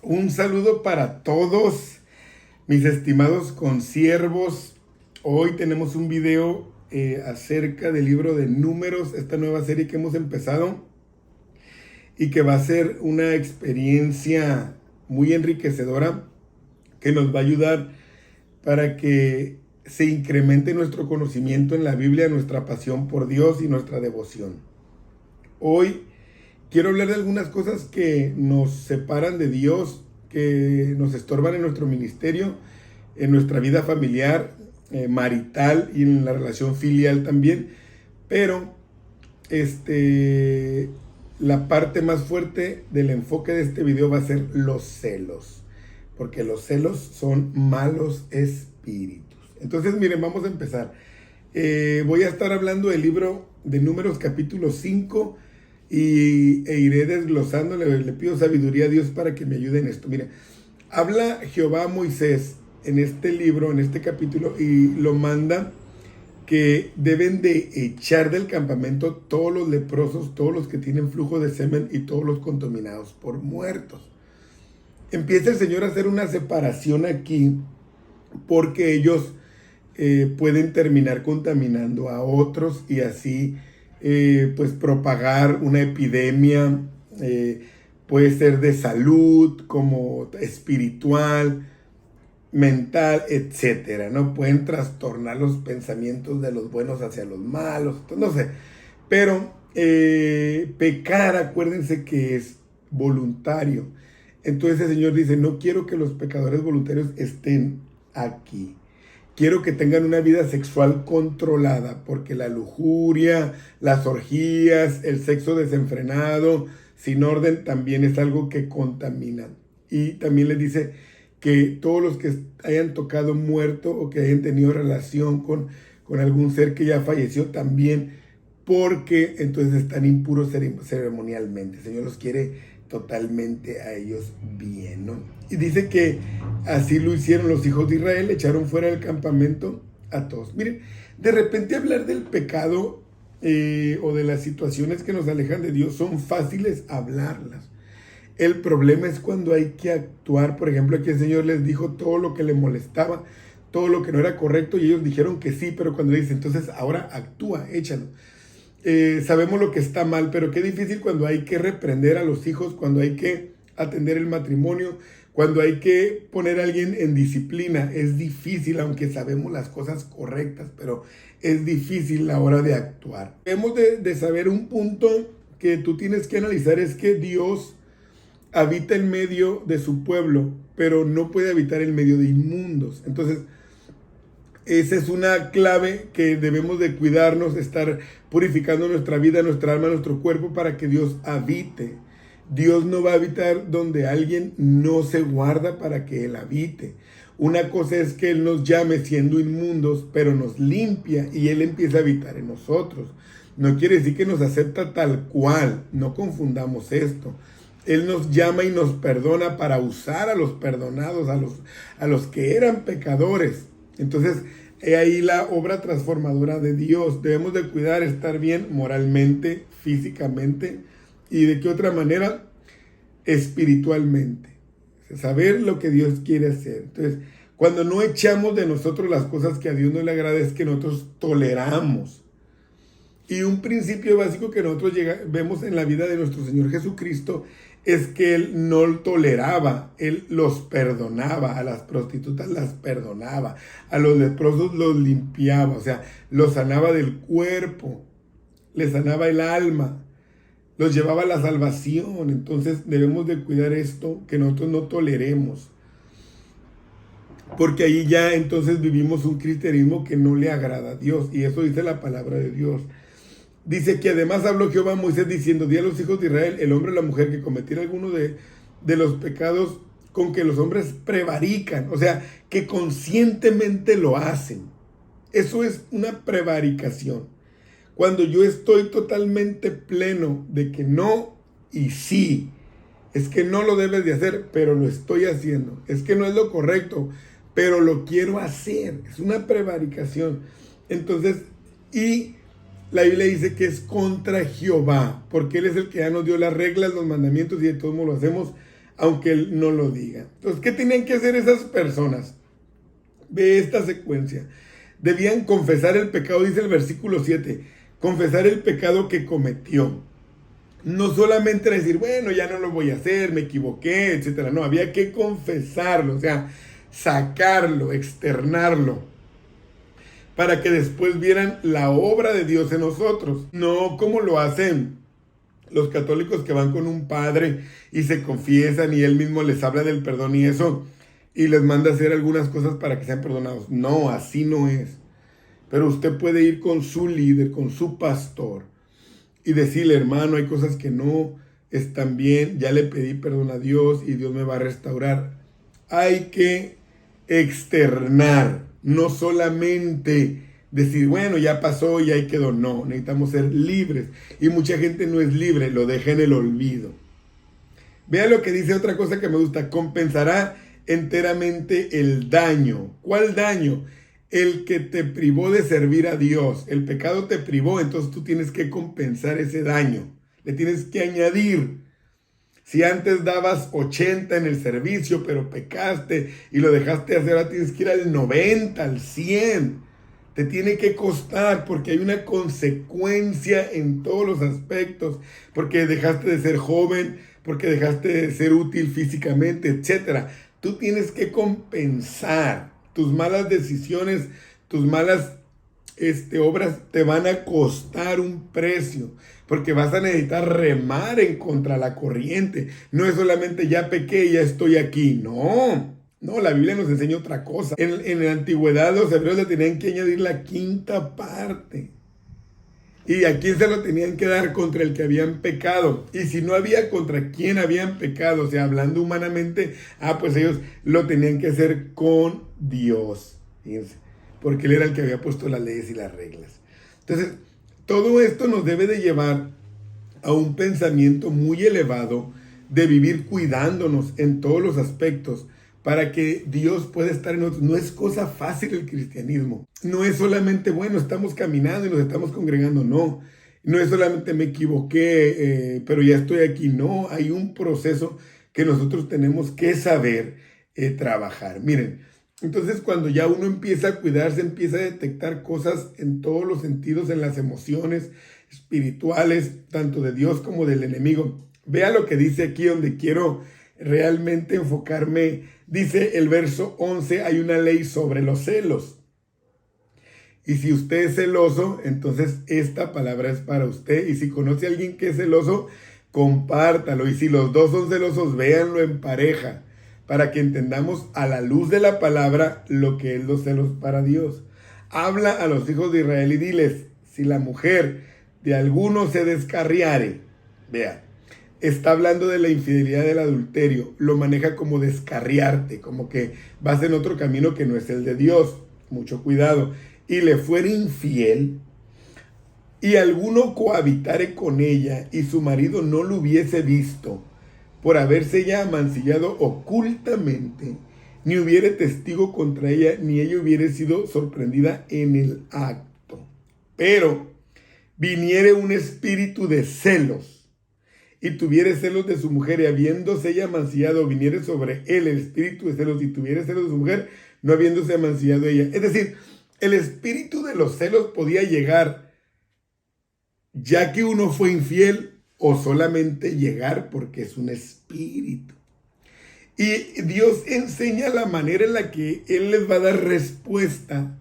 Un saludo para todos mis estimados consiervos. Hoy tenemos un video acerca del libro de Números, esta nueva serie que hemos empezado y que va a ser una experiencia muy enriquecedora que nos va a ayudar para que se incremente nuestro conocimiento en la Biblia, nuestra pasión por Dios y nuestra devoción. Hoy quiero hablar de algunas cosas que nos separan de Dios, que nos estorban en nuestro ministerio, en nuestra vida familiar, marital y en la relación filial también. Pero la parte más fuerte del enfoque de este video va a ser los celos, porque los celos son malos espíritus. Entonces, miren, vamos a empezar. Voy a estar hablando del libro de Números capítulo 5 e iré desglosándole. Le pido sabiduría a Dios para que me ayude en esto. Mire, habla Jehová a Moisés en este libro, en este capítulo, y lo manda que deben de echar del campamento todos los leprosos, todos los que tienen flujo de semen y todos los contaminados por muertos. Empieza el Señor a hacer una separación aquí porque ellos pueden terminar contaminando a otros y así pues propagar una epidemia, puede ser de salud, como espiritual, mental, etcétera, ¿no? Pueden trastornar los pensamientos de los buenos hacia los malos, no sé, pero pecar, acuérdense que es voluntario. Entonces el Señor dice, no quiero que los pecadores voluntarios estén aquí. Quiero que tengan una vida sexual controlada, porque la lujuria, las orgías, el sexo desenfrenado, sin orden, también es algo que contamina. Y también les dice que todos los que hayan tocado muerto o que hayan tenido relación con algún ser que ya falleció también, porque entonces están impuros ceremonialmente. El Señor los quiere totalmente a ellos bien, ¿no? Y dice que así lo hicieron los hijos de Israel, echaron fuera del campamento a todos. Miren, de repente hablar del pecado o de las situaciones que nos alejan de Dios son fáciles hablarlas. El problema es cuando hay que actuar. Por ejemplo, aquí el Señor les dijo todo lo que le molestaba, todo lo que no era correcto, y ellos dijeron que sí, pero cuando le dice, entonces ahora actúa, échalo. Sabemos lo que está mal, pero qué difícil cuando hay que reprender a los hijos, cuando hay que atender el matrimonio, cuando hay que poner a alguien en disciplina. Es difícil, aunque sabemos las cosas correctas, pero es difícil la hora de actuar. Debemos de saber un punto que tú tienes que analizar, es que Dios habita en medio de su pueblo, pero no puede habitar en medio de inmundos. Entonces, esa es una clave que debemos de cuidarnos, estar purificando nuestra vida, nuestra alma, nuestro cuerpo para que Dios habite. Dios no va a habitar donde alguien no se guarda para que Él habite. Una cosa es que Él nos llame siendo inmundos, pero nos limpia y Él empieza a habitar en nosotros. No quiere decir que nos acepta tal cual, no confundamos esto. Él nos llama y nos perdona para usar a los perdonados, a los que eran pecadores. Entonces, he ahí la obra transformadora de Dios. Debemos de cuidar, estar bien moralmente, físicamente y de qué otra manera, espiritualmente. Saber lo que Dios quiere hacer. Entonces, cuando no echamos de nosotros las cosas que a Dios no le agrada, es que nosotros toleramos. Y un principio básico que nosotros vemos en la vida de nuestro Señor Jesucristo es que Él no toleraba, Él los perdonaba, a las prostitutas las perdonaba, a los leprosos los limpiaba, o sea, los sanaba del cuerpo, les sanaba el alma, los llevaba a la salvación. Entonces debemos de cuidar esto, que nosotros no toleremos, porque ahí ya entonces vivimos un cristianismo que no le agrada a Dios, y eso dice la palabra de Dios. Dice que además habló Jehová a Moisés diciendo, di a los hijos de Israel, el hombre o la mujer que cometiera alguno de los pecados con que los hombres prevarican, o sea, que conscientemente lo hacen. Eso es una prevaricación. Cuando yo estoy totalmente pleno de que no y sí, es que no lo debes de hacer, pero lo estoy haciendo. Es que no es lo correcto, pero lo quiero hacer. Es una prevaricación. Entonces, y la Biblia dice que es contra Jehová, porque Él es el que ya nos dio las reglas, los mandamientos, y de todos modos lo hacemos. aunque él no lo diga. Entonces, ¿qué tenían que hacer esas personas? Ve esta secuencia. Debían confesar el pecado, dice el versículo 7, confesar el pecado que cometió. No solamente decir, bueno, ya no lo voy a hacer, me equivoqué, etcétera. No, había que confesarlo, o sea, sacarlo, externarlo, para que después vieran la obra de Dios en nosotros. No como lo hacen los católicos que van con un padre y se confiesan y él mismo les habla del perdón y eso, y les manda a hacer algunas cosas para que sean perdonados. No, así no es. Pero usted puede ir con su líder, con su pastor, y decirle, hermano, hay cosas que no están bien, ya le pedí perdón a Dios y Dios me va a restaurar. Hay que externar, no solamente decir, bueno, ya pasó y ahí quedó. No, necesitamos ser libres. Y mucha gente no es libre, lo deja en el olvido. Vea lo que dice otra cosa que me gusta, compensará enteramente el daño. ¿Cuál daño? El que te privó de servir a Dios. El pecado te privó, entonces tú tienes que compensar ese daño. Le tienes que añadir. Si antes dabas 80 en el servicio, pero pecaste y lo dejaste hacer, ahora tienes que ir al 90, al 100. Te tiene que costar porque hay una consecuencia en todos los aspectos. Porque dejaste de ser joven, porque dejaste de ser útil físicamente, etc. Tú tienes que compensar. Tus malas decisiones, tus malas obras te van a costar un precio, porque vas a necesitar remar en contra la corriente. No es solamente ya pequé, ya estoy aquí. No, la Biblia nos enseña otra cosa. En la antigüedad los hebreos le tenían que añadir la quinta parte. ¿Y a quién se lo tenían que dar? Contra el que habían pecado. Y si no había contra quién habían pecado, o sea, hablando humanamente, pues ellos lo tenían que hacer con Dios. Fíjense, porque Él era el que había puesto las leyes y las reglas. Entonces, todo esto nos debe de llevar a un pensamiento muy elevado de vivir cuidándonos en todos los aspectos, para que Dios pueda estar en nosotros. No es cosa fácil el cristianismo. No es solamente, bueno, estamos caminando y nos estamos congregando. No es solamente me equivoqué, pero ya estoy aquí. No, hay un proceso que nosotros tenemos que saber trabajar. Miren, entonces cuando ya uno empieza a cuidarse, empieza a detectar cosas en todos los sentidos, en las emociones espirituales, tanto de Dios como del enemigo. Vea lo que dice aquí donde quiero realmente enfocarme. Dice el verso 11, hay una ley sobre los celos. Y si usted es celoso, entonces esta palabra es para usted. Y si conoce a alguien que es celoso, compártalo. Y si los dos son celosos, véanlo en pareja, para que entendamos a la luz de la palabra lo que es los celos para Dios. Habla a los hijos de Israel y diles, si la mujer de alguno se descarriare, vea, está hablando de la infidelidad, del adulterio, lo maneja como descarriarte, como que vas en otro camino que no es el de Dios, mucho cuidado, y le fuera infiel, y alguno cohabitare con ella, y su marido no lo hubiese visto, por haberse ella amancillado ocultamente, ni hubiere testigo contra ella, ni ella hubiere sido sorprendida en el acto. Pero viniere un espíritu de celos, y tuviere celos de su mujer, y habiéndose ella amancillado, viniere sobre él el espíritu de celos, y tuviere celos de su mujer, no habiéndose amancillado ella. Es decir, el espíritu de los celos podía llegar ya que uno fue infiel, o solamente llegar porque es un espíritu. Y Dios enseña la manera en la que Él les va a dar respuesta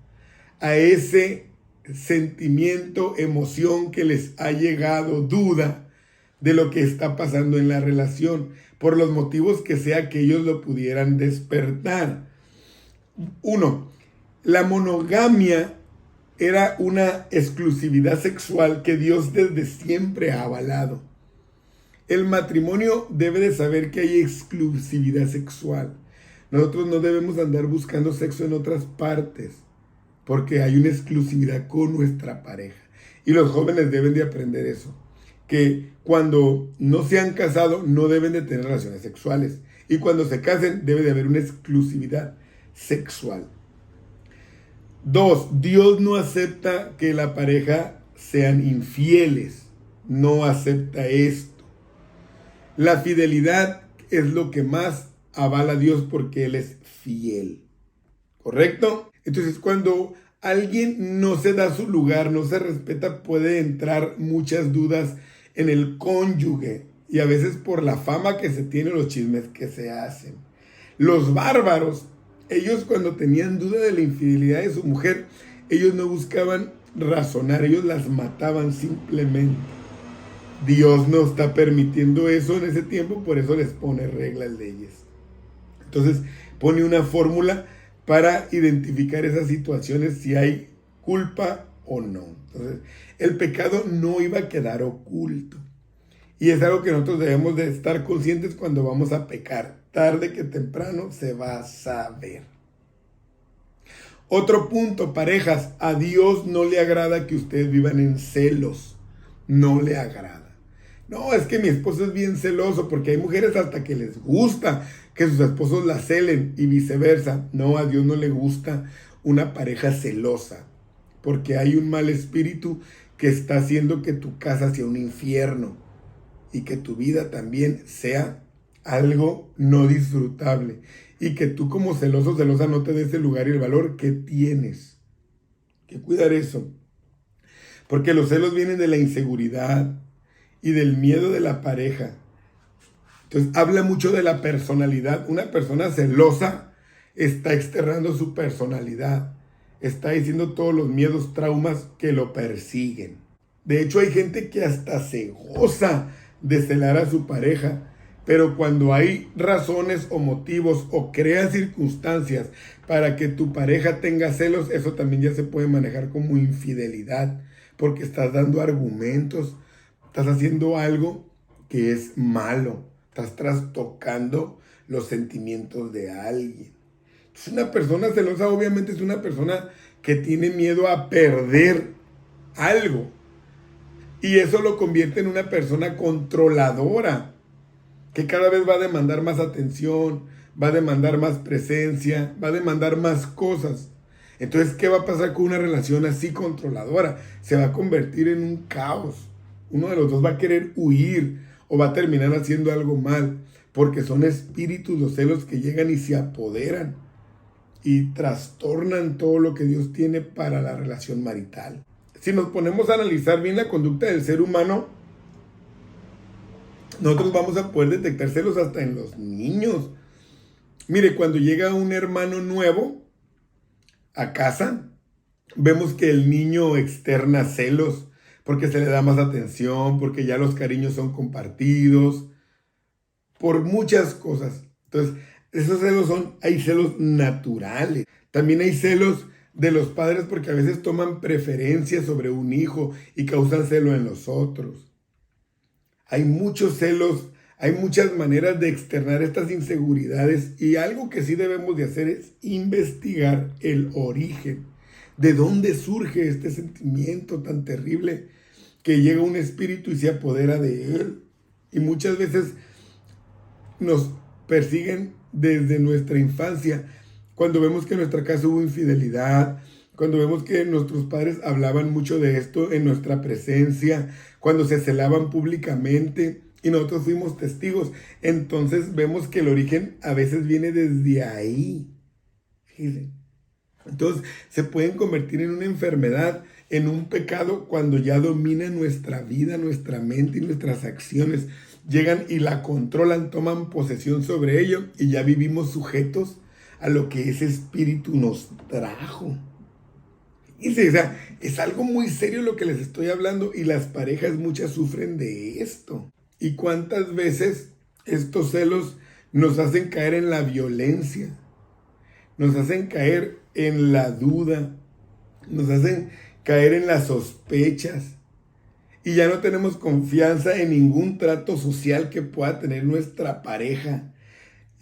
a ese sentimiento, emoción que les ha llegado, duda de lo que está pasando en la relación, por los motivos que sea que ellos lo pudieran despertar. Uno, la monogamia era una exclusividad sexual que Dios desde siempre ha avalado. El matrimonio debe de saber que hay exclusividad sexual. Nosotros no debemos andar buscando sexo en otras partes, porque hay una exclusividad con nuestra pareja. Y los jóvenes deben de aprender eso, que cuando no se han casado no deben de tener relaciones sexuales, y cuando se casen debe de haber una exclusividad sexual. 2, Dios no acepta que la pareja sean infieles, no acepta esto. La fidelidad es lo que más avala a Dios porque Él es fiel. ¿Correcto? Entonces, cuando alguien no se da su lugar, no se respeta, puede entrar muchas dudas en el cónyuge y a veces por la fama que se tiene, los chismes que se hacen. Los bárbaros, ellos cuando tenían duda de la infidelidad de su mujer, ellos no buscaban razonar, ellos las mataban simplemente. Dios no está permitiendo eso en ese tiempo, por eso les pone reglas, leyes. Entonces pone una fórmula para identificar esas situaciones, si hay culpa o no. Entonces, el pecado no iba a quedar oculto. Y es algo que nosotros debemos de estar conscientes cuando vamos a pecar. Tarde que temprano se va a saber. Otro punto, parejas, a Dios no le agrada que ustedes vivan en celos. No le agrada. No, es que mi esposo es bien celoso, porque hay mujeres hasta que les gusta que sus esposos la celen y viceversa. No, a Dios no le gusta una pareja celosa, porque hay un mal espíritu que está haciendo que tu casa sea un infierno y que tu vida también sea algo no disfrutable y que tú como celoso, celosa no te des el lugar y el valor que tienes. Hay que cuidar eso, porque los celos vienen de la inseguridad y del miedo de la pareja. Entonces habla mucho de la personalidad. Una persona celosa está externando su personalidad, está diciendo todos los miedos, traumas que lo persiguen. De hecho, hay gente que hasta se goza de celar a su pareja, pero cuando hay razones o motivos o crea circunstancias para que tu pareja tenga celos, eso también ya se puede manejar como infidelidad, porque estás dando argumentos, estás haciendo algo que es malo, estás trastocando los sentimientos de alguien. Entonces, una persona celosa obviamente es una persona que tiene miedo a perder algo. Y eso lo convierte en una persona controladora, que cada vez va a demandar más atención, va a demandar más presencia, va a demandar más cosas. Entonces, ¿qué va a pasar con una relación así controladora? Se va a convertir en un caos. Uno de los dos va a querer huir o va a terminar haciendo algo mal, porque son espíritus, los celos que llegan y se apoderan y trastornan todo lo que Dios tiene para la relación marital. Si nos ponemos a analizar bien la conducta del ser humano, nosotros vamos a poder detectar celos hasta en los niños. Mire, cuando llega un hermano nuevo a casa, vemos que el niño externa celos porque se le da más atención, porque ya los cariños son compartidos, por muchas cosas. Entonces, esos celos hay celos naturales. También hay celos de los padres porque a veces toman preferencia sobre un hijo y causan celo en los otros. Hay muchos celos, hay muchas maneras de externar estas inseguridades y algo que sí debemos de hacer es investigar el origen. ¿De dónde surge este sentimiento tan terrible que llega un espíritu y se apodera de él? Y muchas veces nos persiguen desde nuestra infancia, cuando vemos que en nuestra casa hubo infidelidad, cuando vemos que nuestros padres hablaban mucho de esto en nuestra presencia, cuando se celaban públicamente y nosotros fuimos testigos, entonces vemos que el origen a veces viene desde ahí. Fíjense. Entonces se pueden convertir en una enfermedad, en un pecado cuando ya domina nuestra vida, nuestra mente y nuestras acciones. Llegan y la controlan, toman posesión sobre ello y ya vivimos sujetos a lo que ese espíritu nos trajo. Y, o sea, es algo muy serio lo que les estoy hablando y las parejas muchas sufren de esto. ¿Y cuántas veces estos celos nos hacen caer en la violencia? Nos hacen caer en la duda, nos hacen caer en las sospechas y ya no tenemos confianza en ningún trato social que pueda tener nuestra pareja.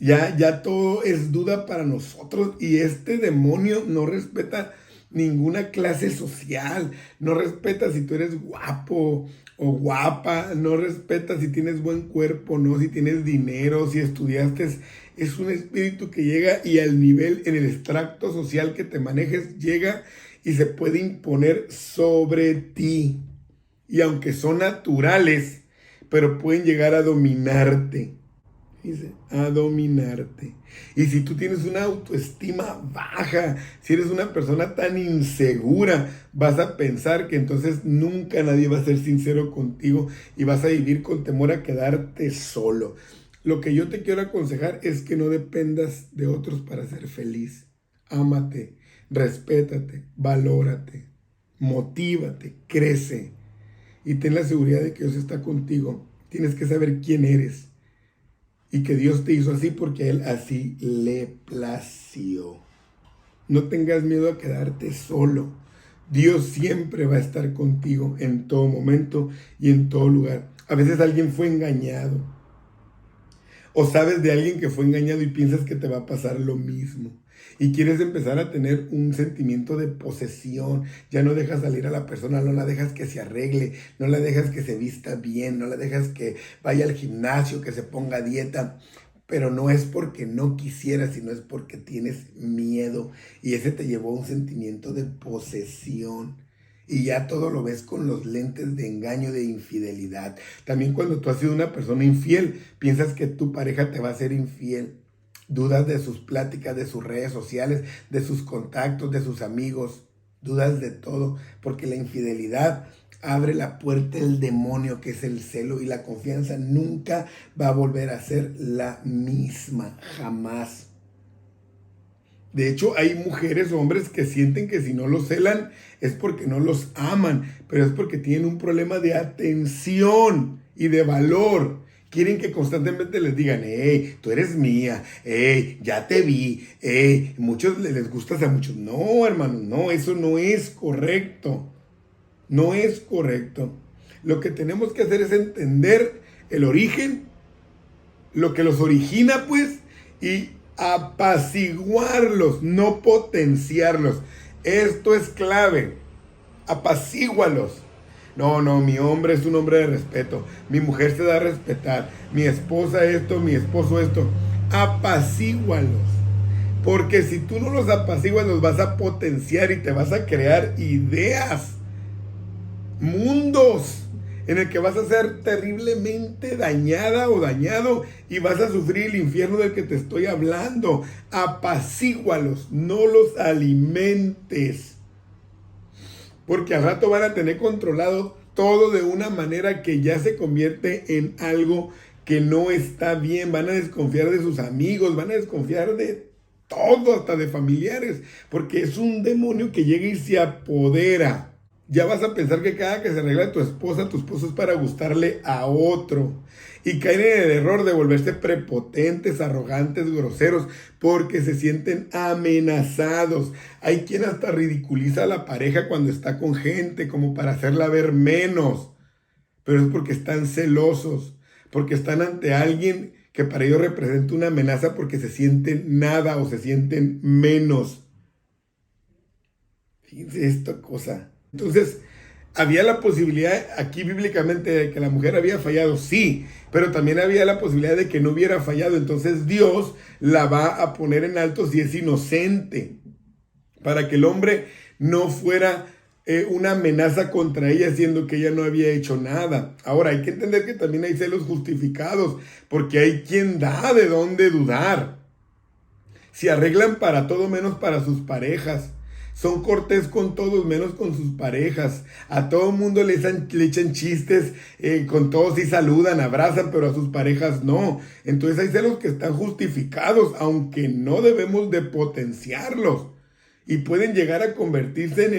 Ya todo es duda para nosotros y este demonio no respeta ninguna clase social, no respeta si tú eres guapo o guapa, no respeta si tienes buen cuerpo, no, si tienes dinero, si estudiaste. Es un espíritu que llega y al nivel, en el extracto social que te manejes, llega y se puede imponer sobre ti. Y aunque son naturales, pero pueden llegar a dominarte. Dice, a dominarte. Y si tú tienes una autoestima baja, si eres una persona tan insegura, vas a pensar que entonces nunca nadie va a ser sincero contigo y vas a vivir con temor a quedarte solo. Lo que yo te quiero aconsejar es que no dependas de otros para ser feliz. Ámate, respétate, valórate, motívate, crece y ten la seguridad de que Dios está contigo. Tienes que saber quién eres y que Dios te hizo así porque a Él así le plació. No tengas miedo a quedarte solo. Dios siempre va a estar contigo en todo momento y en todo lugar. A veces alguien fue engañado. O sabes de alguien que fue engañado y piensas que te va a pasar lo mismo. Y quieres empezar a tener un sentimiento de posesión. Ya no dejas salir a la persona, no la dejas que se arregle, no la dejas que se vista bien, no la dejas que vaya al gimnasio, que se ponga a dieta. Pero no es porque no quisieras, sino es porque tienes miedo. Y ese te llevó a un sentimiento de posesión. Y ya todo lo ves con los lentes de engaño, de infidelidad. También cuando tú has sido una persona infiel, piensas que tu pareja te va a ser infiel. Dudas de sus pláticas, de sus redes sociales, de sus contactos, de sus amigos. Dudas de todo, porque la infidelidad abre la puerta al demonio que es el celo y la confianza nunca va a volver a ser la misma, jamás. De hecho, hay mujeres o hombres que sienten que si no los celan es porque no los aman, pero es porque tienen un problema de atención y de valor. Quieren que constantemente les digan, hey, tú eres mía, hey, ya te vi, hey, muchos les gustas a muchos. No, hermano, no, eso no es correcto. No es correcto. Lo que tenemos que hacer es entender el origen, lo que los origina, pues, y apaciguarlos, no potenciarlos. Esto es clave. Apacígualos. No, mi hombre es un hombre de respeto. Mi mujer se da a respetar. Mi esposa esto, mi esposo esto. Apacígualos. Porque si tú no los apaciguas, los vas a potenciar y te vas a crear ideas, mundos en el que vas a ser terriblemente dañada o dañado y vas a sufrir el infierno del que te estoy hablando. Apacígualos, no los alimentes. Porque al rato van a tener controlado todo de una manera que ya se convierte en algo que no está bien. Van a desconfiar de sus amigos, van a desconfiar de todo, hasta de familiares. Porque es un demonio que llega y se apodera. Ya vas a pensar que cada que se arregla tu esposo es para gustarle a otro. Y caen en el error de volverse prepotentes, arrogantes, groseros, porque se sienten amenazados. Hay quien hasta ridiculiza a la pareja cuando está con gente, como para hacerla ver menos. Pero es porque están celosos, porque están ante alguien que para ellos representa una amenaza porque se sienten nada o se sienten menos. Fíjense esta cosa. Entonces, había la posibilidad aquí bíblicamente de que la mujer había fallado, sí, pero también había la posibilidad de que no hubiera fallado. Entonces Dios la va a poner en alto si es inocente, para que el hombre no fuera una amenaza contra ella, siendo que ella no había hecho nada. Ahora, hay que entender que también hay celos justificados, porque hay quien da de dónde dudar. Se arreglan para todo menos para sus parejas. Son cortés con todos, menos con sus parejas. A todo mundo le echan chistes, con todos sí saludan, abrazan, pero a sus parejas no. Entonces hay celos que están justificados, aunque no debemos de potenciarlos. Y pueden llegar a convertirse en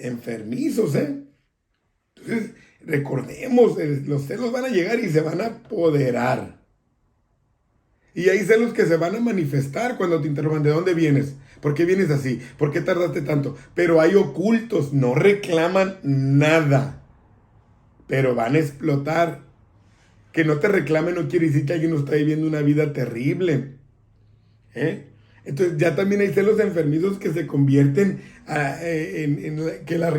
enfermizos, Entonces, recordemos, los celos van a llegar y se van a apoderar. Y hay celos que se van a manifestar cuando te interrogan, ¿de dónde vienes? ¿Por qué vienes así? ¿Por qué tardaste tanto? Pero hay ocultos, no reclaman nada, pero van a explotar. Que no te reclamen no quiere decir que alguien no está viviendo una vida terrible. Entonces ya también hay celos enfermizos que se convierten que la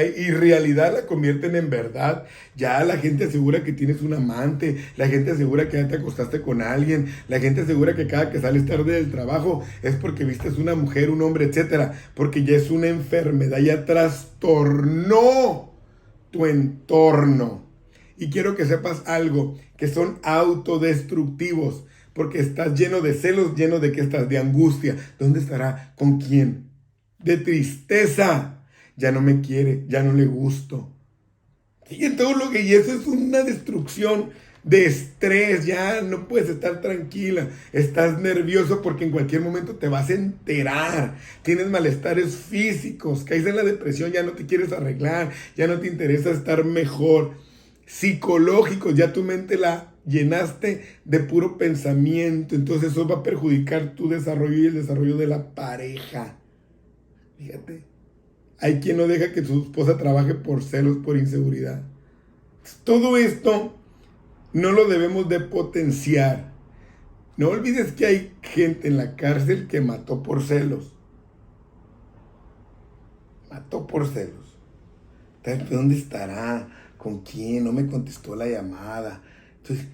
irrealidad la convierten en verdad. Ya la gente asegura que tienes un amante, la gente asegura que ya te acostaste con alguien, la gente asegura que cada que sales tarde del trabajo es porque vistes una mujer, un hombre, etcétera, porque ya es una enfermedad, ya trastornó tu entorno. Y quiero que sepas algo, que son autodestructivos. porque estás lleno de celos, lleno de ¿qué estás? De angustia. ¿Dónde estará? ¿Con quién? De tristeza. Ya no me quiere, ya no le gusto. Y eso es una destrucción de estrés, ya no puedes estar tranquila, estás nervioso porque en cualquier momento te vas a enterar, tienes malestares físicos, caes en la depresión, ya no te quieres arreglar, ya no te interesa estar mejor, psicológicos, ya tu mente la llenaste de puro pensamiento, entonces eso va a perjudicar tu desarrollo y el desarrollo de la pareja. Fíjate. Hay quien no deja que su esposa trabaje por celos, por inseguridad. Todo esto no lo debemos de potenciar. No olvides que hay gente en la cárcel que mató por celos. Mató por celos. ¿Dónde estará? ¿Con quién? No me contestó la llamada. Entonces,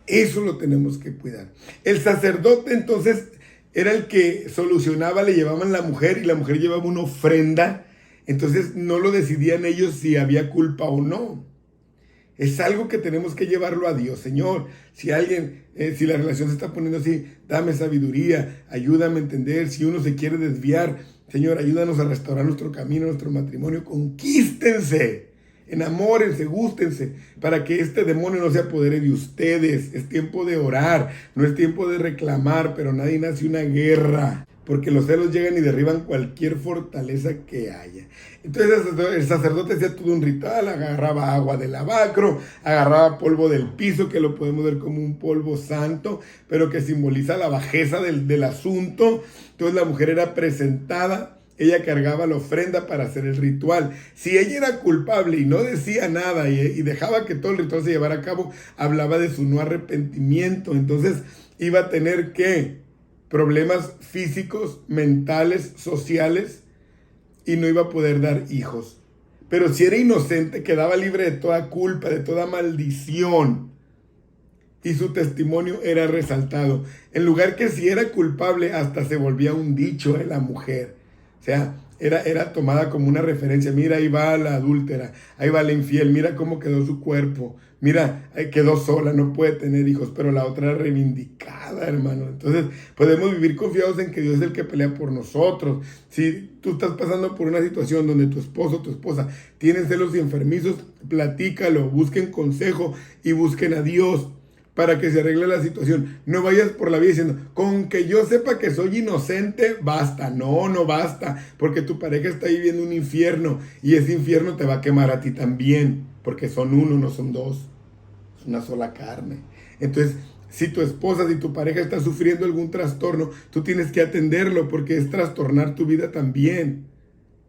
eso lo tenemos que cuidar. El sacerdote entonces era el que solucionaba, le llevaban la mujer y la mujer llevaba una ofrenda. Entonces no lo decidían ellos si había culpa o no. Es algo que tenemos que llevarlo a Dios. Señor, si alguien, si la relación se está poniendo así, dame sabiduría, ayúdame a entender. Si uno se quiere desviar, Señor, ayúdanos a restaurar nuestro camino, nuestro matrimonio. Conquístense, enamórense, gústense, para que este demonio no se apodere de ustedes. Es tiempo de orar, no es tiempo de reclamar, pero nadie nace una guerra. Porque los celos llegan y derriban cualquier fortaleza que haya. Entonces el sacerdote hacía todo un ritual, agarraba agua del lavacro, agarraba polvo del piso, que lo podemos ver como un polvo santo, pero que simboliza la bajeza del asunto. Entonces la mujer era presentada, ella cargaba la ofrenda para hacer el ritual. Si ella era culpable y no decía nada y dejaba que todo el ritual se llevara a cabo, hablaba de su no arrepentimiento. Entonces iba a tener que problemas físicos, mentales, sociales, y no iba a poder dar hijos. Pero si era inocente, quedaba libre de toda culpa, de toda maldición, y su testimonio era resaltado. En lugar que si era culpable, hasta se volvía un dicho de la mujer. O sea, era tomada como una referencia. Mira, ahí va la adúltera, ahí va la infiel, mira cómo quedó su cuerpo. Mira, quedó sola, no puede tener hijos, pero la otra era reivindicada, hermano. Entonces, podemos vivir confiados en que Dios es el que pelea por nosotros. Si tú estás pasando por una situación donde tu esposo o tu esposa tienen celos y enfermizos, platícalo, busquen consejo y busquen a Dios para que se arregle la situación. No vayas por la vida diciendo, con que yo sepa que soy inocente, basta. No, no basta, porque tu pareja está viviendo un infierno y ese infierno te va a quemar a ti también, porque son uno, no son dos. Es una sola carne. Entonces, si tu esposa, si tu pareja está sufriendo algún trastorno, tú tienes que atenderlo, porque es trastornar tu vida también.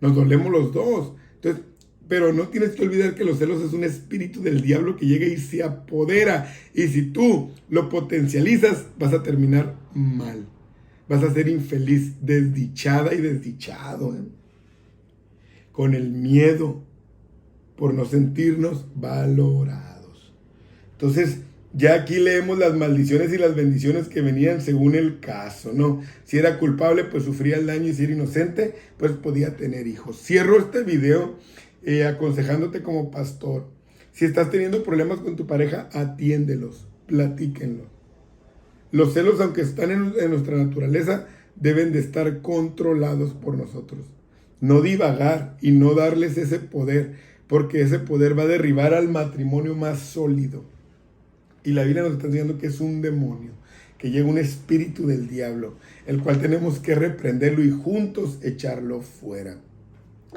Nos dolemos los dos. Entonces, pero no tienes que olvidar que los celos es un espíritu del diablo que llega y se apodera. Y si tú lo potencializas, vas a terminar mal. Vas a ser infeliz, desdichada y desdichado, con el miedo por no sentirnos valorados. Entonces, ya aquí leemos las maldiciones y las bendiciones que venían según el caso, ¿no? Si era culpable, pues sufría el daño, y si era inocente, pues podía tener hijos. Cierro este video aconsejándote como pastor. Si estás teniendo problemas con tu pareja, atiéndelos, platíquenlos. Los celos, aunque están en nuestra naturaleza, deben de estar controlados por nosotros. No divagar y no darles ese poder, porque ese poder va a derribar al matrimonio más sólido. Y la Biblia nos está enseñando que es un demonio, que llega un espíritu del diablo, el cual tenemos que reprenderlo y juntos echarlo fuera.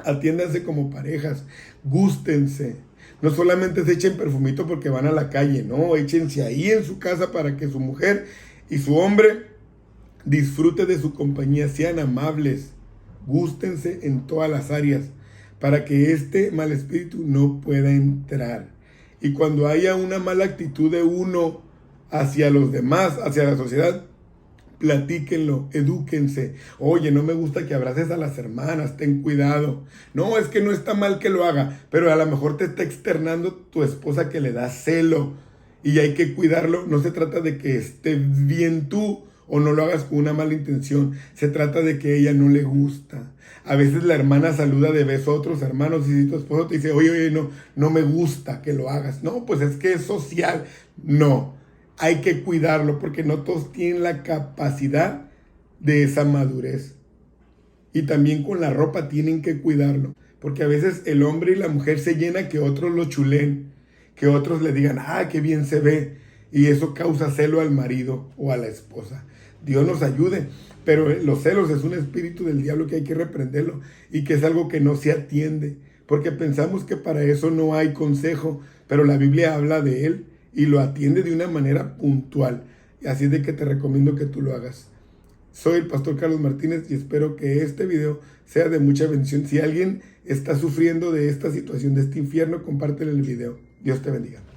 Atiéndanse como parejas, gústense. No solamente se echen perfumito porque van a la calle, no, échense ahí en su casa para que su mujer y su hombre disfruten de su compañía, sean amables, gústense en todas las áreas para que este mal espíritu no pueda entrar. Y cuando haya una mala actitud de uno hacia los demás, hacia la sociedad, platíquenlo, edúquense. Oye, no me gusta que abraces a las hermanas, ten cuidado. No, es que no está mal que lo haga, pero a lo mejor te está externando tu esposa que le da celo y hay que cuidarlo. No se trata de que esté bien tú o no lo hagas con una mala intención. Se trata de que a ella no le gusta. A veces la hermana saluda de beso a otros hermanos y si tu esposo te dice, oye, no me gusta que lo hagas. No, pues es que es social. No. hay que cuidarlo porque no todos tienen la capacidad de esa madurez. Y también con la ropa tienen que cuidarlo, porque a veces el hombre y la mujer se llena que otros lo chulen, que otros le digan, ah, qué bien se ve, y eso causa celo al marido o a la esposa. Dios nos ayude, pero los celos es un espíritu del diablo que hay que reprenderlo y que es algo que no se atiende, porque pensamos que para eso no hay consejo, pero la Biblia habla de él y lo atiende de una manera puntual. Así de que te recomiendo que tú lo hagas. Soy el pastor Carlos Martínez y espero que este video sea de mucha bendición. Si alguien está sufriendo de esta situación, de este infierno, compártele el video. Dios te bendiga.